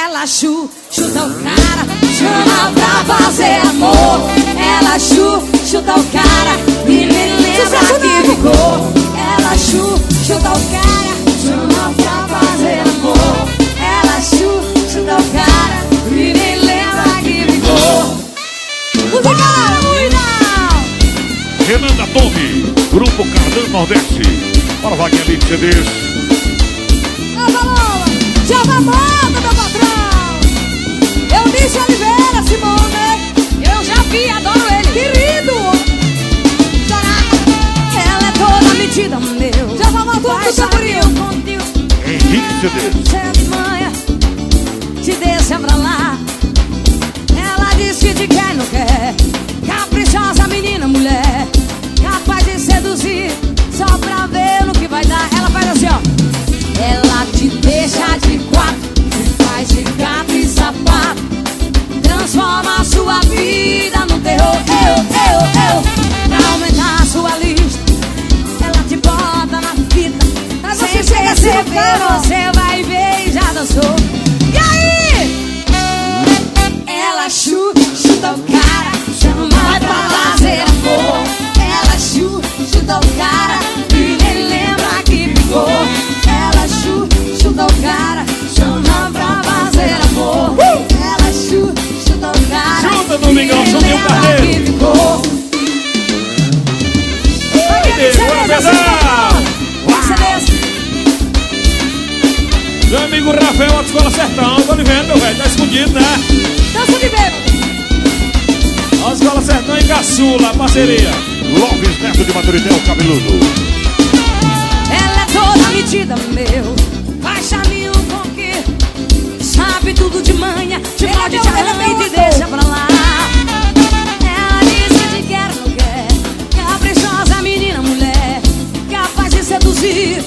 Ela chuta o cara, chama pra fazer amor. Ela chuta o cara e nem lembra que ficou. Ela chuta o cara, chama pra fazer amor. Ela chuta o cara e nem lembra que ficou. Renan da Tome, Grupo Cardan Nordeste. Para a vaguinha ali de CDs. Já vai moda, meu patrão. Eunice Oliveira, Simone. Eu já vi, adoro ele. Querido. Ela é toda metida, meu. Já vai moda, tudo tamborinho. Henrique CDs. Sem manha, te deixa pra lá. Ela diz que te quer, não quer. Caprichosa menina, mulher. Capaz de seduzir só pra ver no que vai dar. Ela faz assim, ó. Ela te deixa de quatro, te faz de gato e sapato, transforma a sua vida no terror. Pra aumentar a sua lista, ela te bota na fita. Sem perceber, você vai ver e já dançou. E aí? Ela chuta o cara, chama pra fazer amor. Ela chuta o cara e nem lembra que ficou. Ela chuta o cara, chama pra fazer amor. Ela chuta o cara, chuta, Domingão, chuta o carneiro. Meu amigo Rafael, da Escola Sertão. Tô lhe vendo, meu velho, tá escondido, né? Dança de bêbado. A Escola Sertão em Caçula, parceria. Lopes Neto de Maturité, o cabeludo. Ela é toda metida, meu. Faz charminho com que sabe tudo de manha. Te pode te arranha e te deixa pra lá. Ela diz que te quer, não quer. Caprichosa menina, mulher. Capaz de seduzir